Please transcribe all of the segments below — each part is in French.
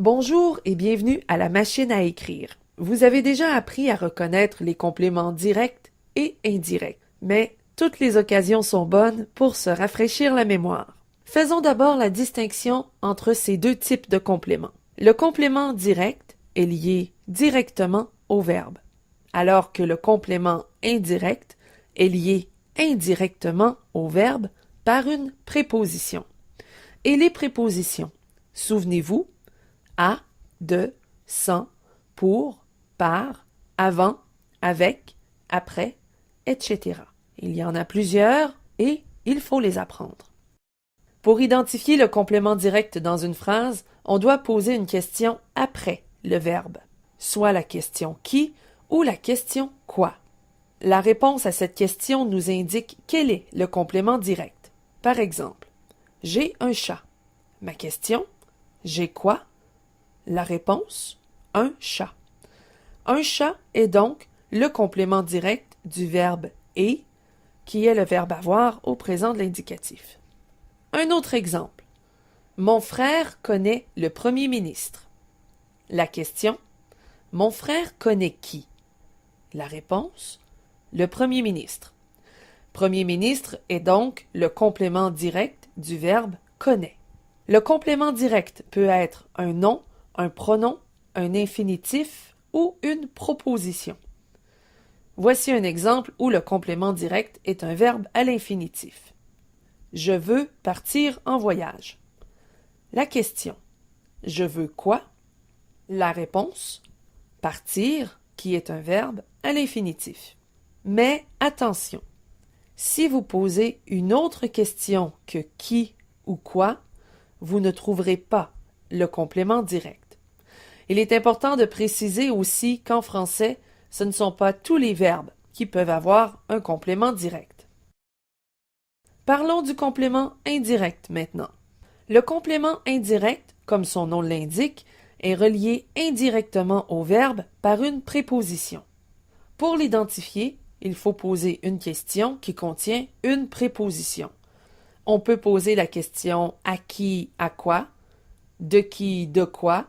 Bonjour et bienvenue à la machine à écrire. Vous avez déjà appris à reconnaître les compléments directs et indirects, mais toutes les occasions sont bonnes pour se rafraîchir la mémoire. Faisons d'abord la distinction entre ces deux types de compléments. Le complément direct est lié directement au verbe, alors que le complément indirect est lié indirectement au verbe par une préposition. Et les prépositions, souvenez-vous, à, de, sans, pour, par, avant, avec, après, etc. Il y en a plusieurs et il faut les apprendre. Pour identifier le complément direct dans une phrase, on doit poser une question après le verbe, soit la question qui ou la question quoi. La réponse à cette question nous indique quel est le complément direct. Par exemple, j'ai un chat. Ma question, j'ai quoi? La réponse, un chat. Un chat est donc le complément direct du verbe « et », qui est le verbe avoir au présent de l'indicatif. Un autre exemple. Mon frère connaît le premier ministre. La question, mon frère connaît qui? La réponse, le premier ministre. Premier ministre est donc le complément direct du verbe connaît. Le complément direct peut être un nom, un pronom, un infinitif ou une proposition. Voici un exemple où le complément direct est un verbe à l'infinitif. Je veux partir en voyage. La question, je veux quoi? La réponse, partir, qui est un verbe à l'infinitif. Mais attention, si vous posez une autre question que qui ou quoi, vous ne trouverez pas le complément direct. Il est important de préciser aussi qu'en français, ce ne sont pas tous les verbes qui peuvent avoir un complément direct. Parlons du complément indirect maintenant. Le complément indirect, comme son nom l'indique, est relié indirectement au verbe par une préposition. Pour l'identifier, il faut poser une question qui contient une préposition. On peut poser la question à qui, à quoi, de qui, de quoi,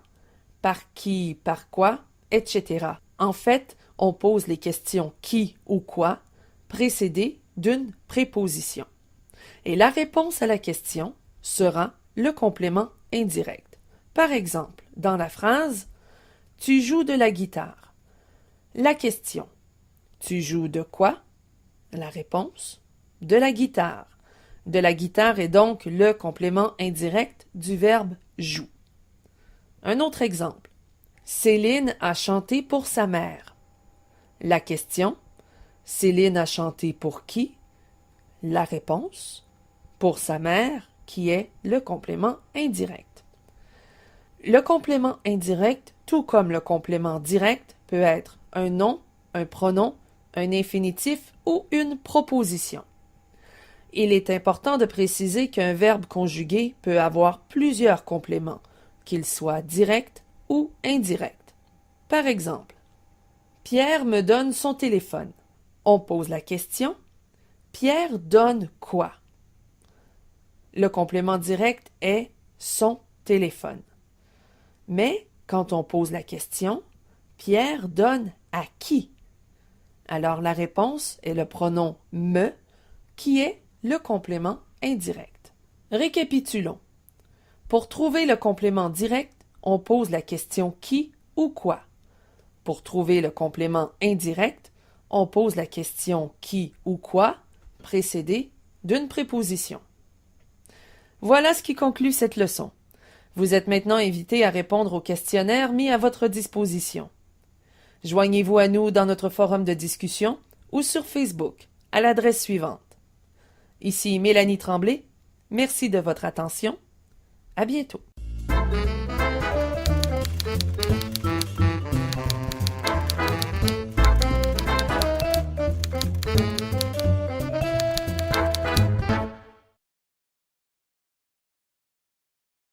par qui, par quoi, etc. En fait, on pose les questions qui ou quoi précédées d'une préposition. Et la réponse à la question sera le complément indirect. Par exemple, dans la phrase « Tu joues de la guitare ». La question « Tu joues de quoi ?» La réponse « De la guitare ». De la guitare est donc le complément indirect du verbe « joue ». Un autre exemple. Céline a chanté pour sa mère. La question, Céline a chanté pour qui? La réponse, pour sa mère, qui est le complément indirect. Le complément indirect, tout comme le complément direct, peut être un nom, un pronom, un infinitif ou une proposition. Il est important de préciser qu'un verbe conjugué peut avoir plusieurs compléments, qu'ils soient directs ou indirects. Par exemple, Pierre me donne son téléphone. On pose la question, Pierre donne quoi? Le complément direct est son téléphone. Mais quand on pose la question, Pierre donne à qui? Alors la réponse est le pronom me, qui est le complément indirect. Récapitulons. Pour trouver le complément direct, on pose la question qui ou quoi. Pour trouver le complément indirect, on pose la question qui ou quoi précédée d'une préposition. Voilà ce qui conclut cette leçon. Vous êtes maintenant invité à répondre au questionnaire mis à votre disposition. Joignez-vous à nous dans notre forum de discussion ou sur Facebook à l'adresse suivante. Ici Mélanie Tremblay. Merci de votre attention. À bientôt.